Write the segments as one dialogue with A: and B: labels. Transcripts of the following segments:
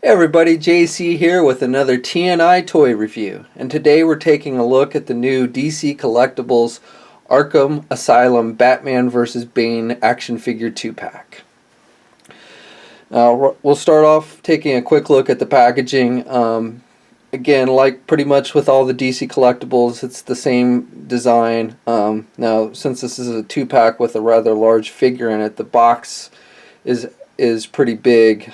A: Hey everybody, JC here with another TNI toy review, and today we're taking a look at the new DC Collectibles Arkham Asylum Batman vs. Bane action figure 2-pack. We'll start off taking a quick look at the packaging. Again, like pretty much with all the DC Collectibles, it's the same design. Now, since this is a 2-pack with a rather large figure in it, the box is pretty big.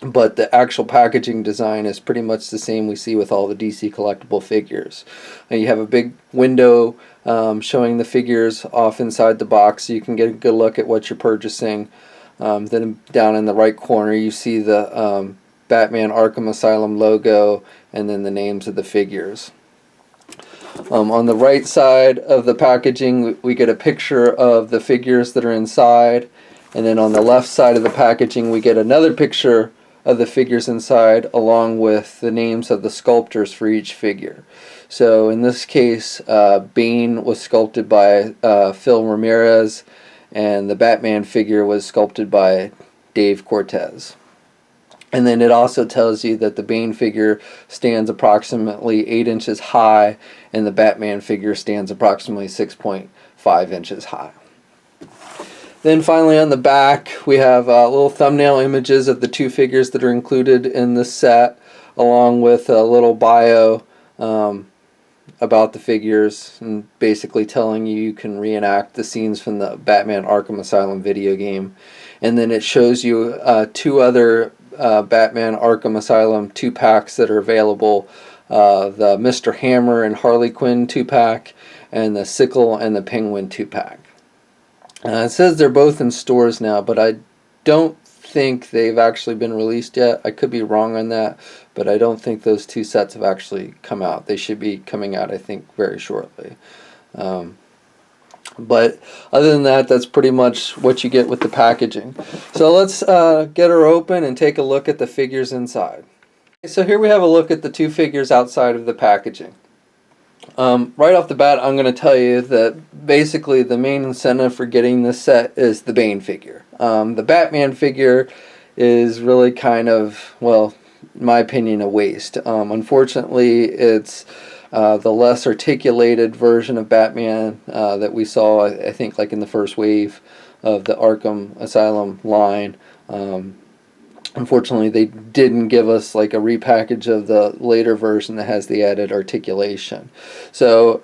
A: But the actual packaging design is pretty much the same we see with all the DC collectible figures. Now you have a big window showing the figures off inside the box so you can get a good look at what you're purchasing. Then down in the right corner you see the Batman Arkham Asylum logo and then the names of the figures. On the right side of the packaging we get a picture of the figures that are inside, and then on the left side of the packaging we get another picture of the figures inside along with the names of the sculptors for each figure. So in this case, Bane was sculpted by Phil Ramirez, and the Batman figure was sculpted by Dave Cortez. And then it also tells you that the Bane figure stands approximately 8 inches high and the Batman figure stands approximately 6.5 inches high. Then finally on the back we have little thumbnail images of the two figures that are included in this set, along with a little bio about the figures, and basically telling you can reenact the scenes from the Batman Arkham Asylum video game. And then it shows you two other Batman Arkham Asylum 2-packs that are available, the Mr. Hammer and Harley Quinn 2-pack and the Sickle and the Penguin 2-pack. It says they're both in stores now, but I don't think they've actually been released yet. I could be wrong on that, but I don't think those two sets have actually come out. They should be coming out, I think, very shortly. But other than that, that's pretty much what you get with the packaging. So let's get her open and take a look at the figures inside. So here we have a look at the two figures outside of the packaging. Right off the bat, I'm going to tell you that basically the main incentive for getting this set is the Bane figure. The Batman figure is really kind of, well, in my opinion, a waste. Unfortunately, it's the less articulated version of Batman that we saw, I think, like in the first wave of the Arkham Asylum line. Unfortunately, they didn't give us like a repackage of the later version that has the added articulation. So,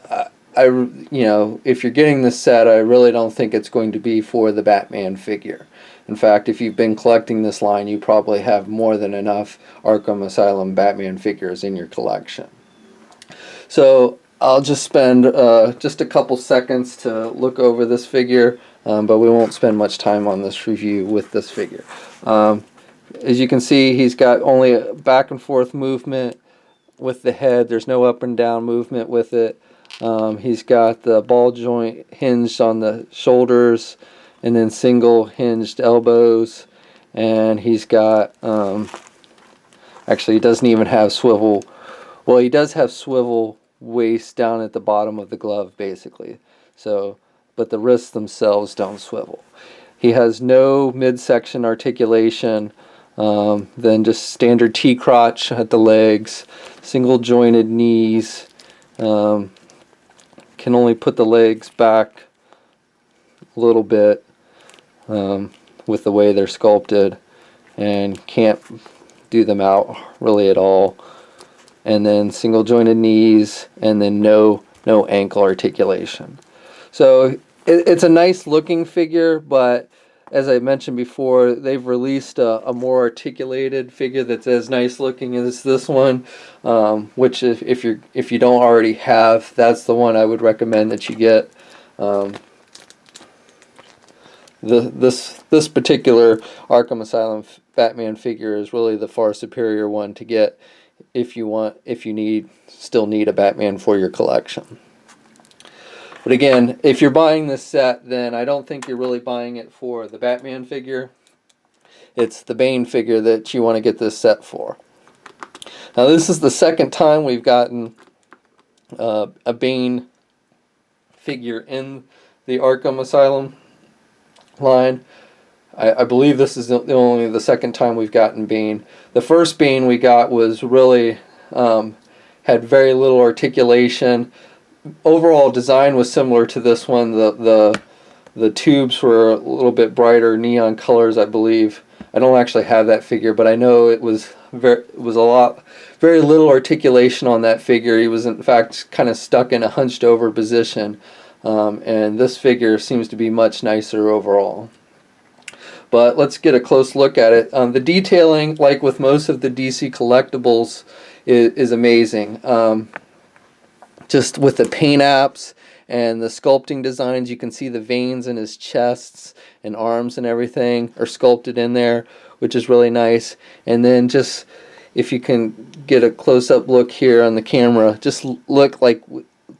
A: if you're getting this set, I really don't think it's going to be for the Batman figure. In fact, if you've been collecting this line, you probably have more than enough Arkham Asylum Batman figures in your collection. So, I'll just spend just a couple seconds to look over this figure, but we won't spend much time on this review with this figure. As you can see, he's got only a back and forth movement with the head. There's no up and down movement with it. He's got the ball joint hinged on the shoulders and then single hinged elbows. And he's got, actually he doesn't even have swivel. Well, he does have swivel waist down at the bottom of the glove basically. So, but the wrists themselves don't swivel. He has no midsection articulation. Then just standard T-crotch at the legs, single jointed knees, can only put the legs back a little bit with the way they're sculpted, and can't do them out really at all. And then single jointed knees, and then no ankle articulation. So it's a nice looking figure, but as I mentioned before, they've released a more articulated figure that's as nice looking as this one, which if you don't already have, that's the one I would recommend that you get. This particular Arkham Asylum Batman figure is really the far superior one to get if you still need a Batman for your collection. But again, if you're buying this set, then I don't think you're really buying it for the Batman figure. It's the Bane figure that you want to get this set for. Now this is the second time we've gotten a Bane figure in the Arkham Asylum line. I believe this is only the second time we've gotten Bane. The first Bane we got was really had very little articulation. Overall design was similar to this one. The tubes were a little bit brighter neon colors, I believe. I don't actually have that figure, but I know it was very little articulation on that figure. He was in fact kind of stuck in a hunched over position, and this figure seems to be much nicer overall. But let's get a close look at it. The detailing, like with most of the DC collectibles, is amazing. Just with the paint apps and the sculpting designs, you can see the veins in his chests and arms and everything are sculpted in there, which is really nice. And then just, if you can get a close-up look here on the camera, just look like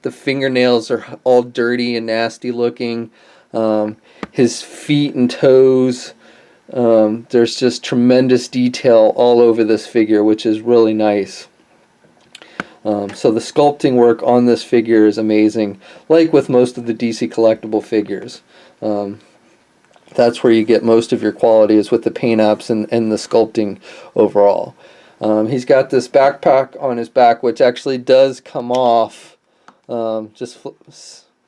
A: the fingernails are all dirty and nasty looking. His feet and toes, there's just tremendous detail all over this figure, which is really nice. So the sculpting work on this figure is amazing, like with most of the DC collectible figures. That's where you get most of your quality, is with the paint apps and the sculpting overall. He's got this backpack on his back, which actually does come off, just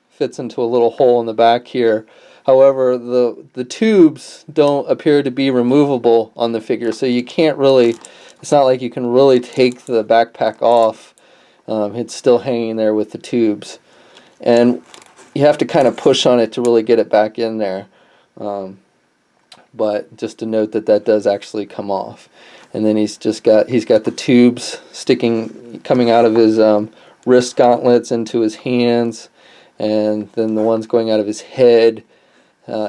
A: fits into a little hole in the back here. However, the tubes don't appear to be removable on the figure, so you can't really, it's not like you can really take the backpack off. It's still hanging there with the tubes, and you have to kind of push on it to really get it back in there. But just to note that does actually come off. And then he's got the tubes coming out of his wrist gauntlets into his hands, and then the ones going out of his head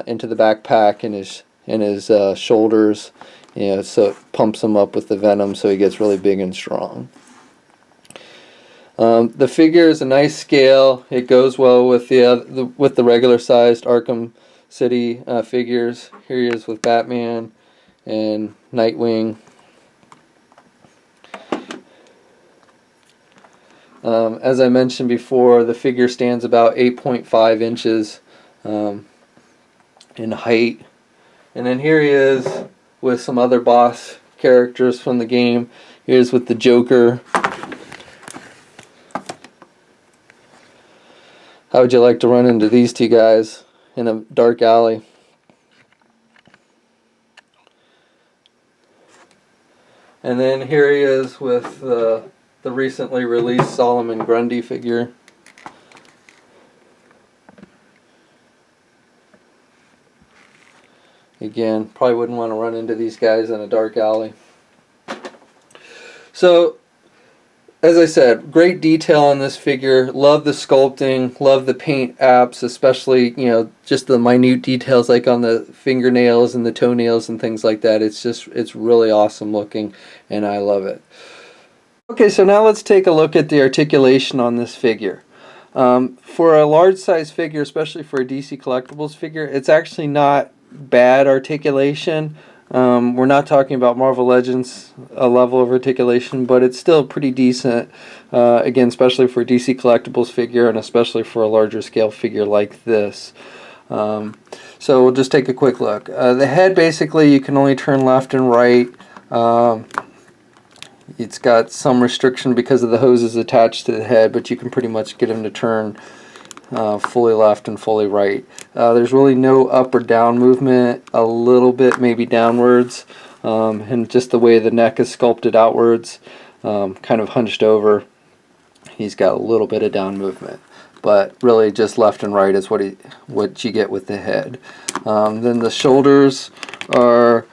A: into the backpack and his shoulders. You know, so it pumps him up with the venom, so he gets really big and strong. The figure is a nice scale. It goes well with the regular sized Arkham City figures. Here he is with Batman and Nightwing. As I mentioned before, the figure stands about 8.5 inches in height. And then here he is with some other boss characters from the game. Here's with the Joker. How would you like to run into these two guys in a dark alley? And then here he is with the recently released Solomon Grundy figure. Again, probably wouldn't want to run into these guys in a dark alley. So, as I said, great detail on this figure. Love the sculpting, love the paint apps, especially, you know, just the minute details like on the fingernails and the toenails and things like that. It's really awesome looking, and I love it. Okay, so now let's take a look at the articulation on this figure. For a large size figure, especially for a DC Collectibles figure, it's actually not bad articulation. We're not talking about Marvel Legends level of articulation, but it's still pretty decent, again, especially for a DC Collectibles figure and especially for a larger scale figure like this. So we'll just take a quick look. The head, basically, you can only turn left and right. It's got some restriction because of the hoses attached to the head, but you can pretty much get him to turn fully left and fully right. There's really no up or down movement, a little bit maybe downwards, and just the way the neck is sculpted outwards, kind of hunched over, he's got a little bit of down movement, but really just left and right is what you get with the head. Then the shoulders are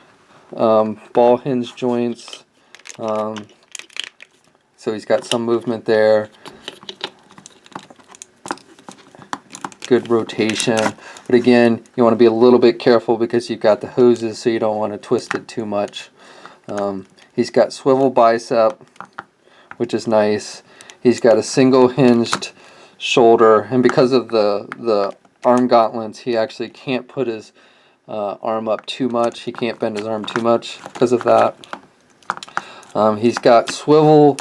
A: ball hinge joints, so he's got some movement there. Good rotation, but again, you want to be a little bit careful because you've got the hoses, so you don't want to twist it too much. He's got swivel bicep, which is nice. He's got a single hinged shoulder, and because of the arm gauntlets, he actually can't put his arm up too much. He can't bend his arm too much because of that. He's got swivel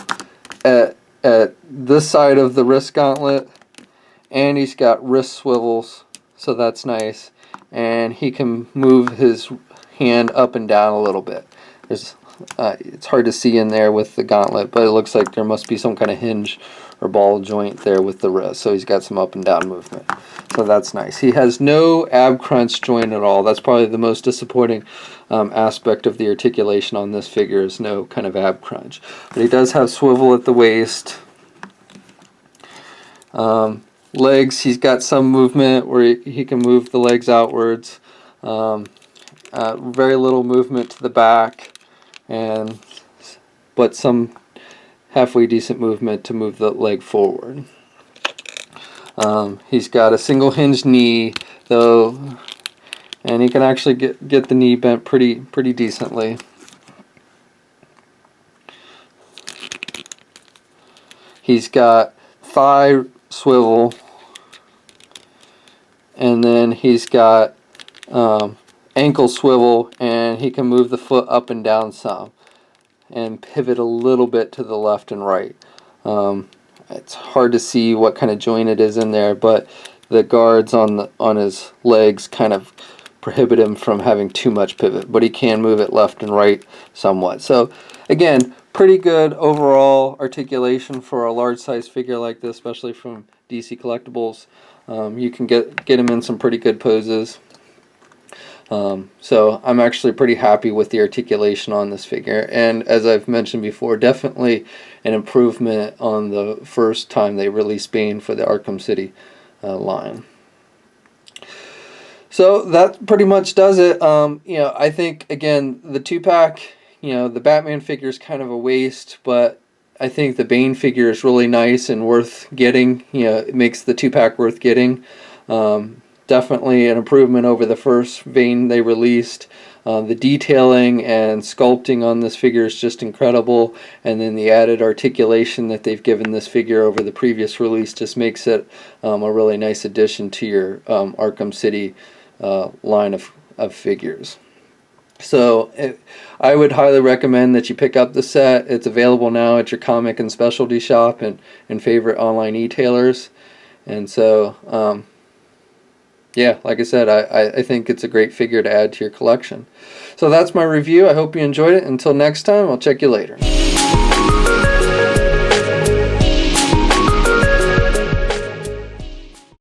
A: at this side of the wrist gauntlet, and he's got wrist swivels so that's nice. And he can move his hand up and down a little bit. There's it's hard to see in there with the gauntlet, but it looks like there must be some kind of hinge or ball joint there with the wrist, so he's got some up and down movement. So that's nice. He has no ab crunch joint at all. That's probably the most disappointing aspect of the articulation on this figure, is no kind of ab crunch. But he does have swivel at the waist. Legs, he's got some movement where he can move the legs outwards. Very little movement to the back, but some halfway decent movement to move the leg forward. He's got a single hinged knee though, and he can actually get the knee bent pretty decently. He's got thigh swivel, and then he's got ankle swivel, and he can move the foot up and down some and pivot a little bit to the left and right. It's hard to see what kind of joint it is in there, but the guards on his legs kind of prohibit him from having too much pivot, but he can move it left and right somewhat. So again, pretty good overall articulation for a large size figure like this, especially from DC Collectibles. You can get him in some pretty good poses. So I'm actually pretty happy with the articulation on this figure, and as I've mentioned before, definitely an improvement on the first time they released Bane for the Arkham City line. So that pretty much does it. I think, again, the 2-pack, the Batman figure is kind of a waste, but I think the Bane figure is really nice and worth getting. It makes the 2-pack worth getting. Definitely an improvement over the first Bane they released. The detailing and sculpting on this figure is just incredible, and then the added articulation that they've given this figure over the previous release just makes it a really nice addition to your Arkham City line of figures. So I would highly recommend that you pick up the set. It's available now at your comic and specialty shop and favorite online e-tailers. And so yeah, like I said, I think it's a great figure to add to your collection. So that's my review. I hope you enjoyed it. Until next time, I'll check you later.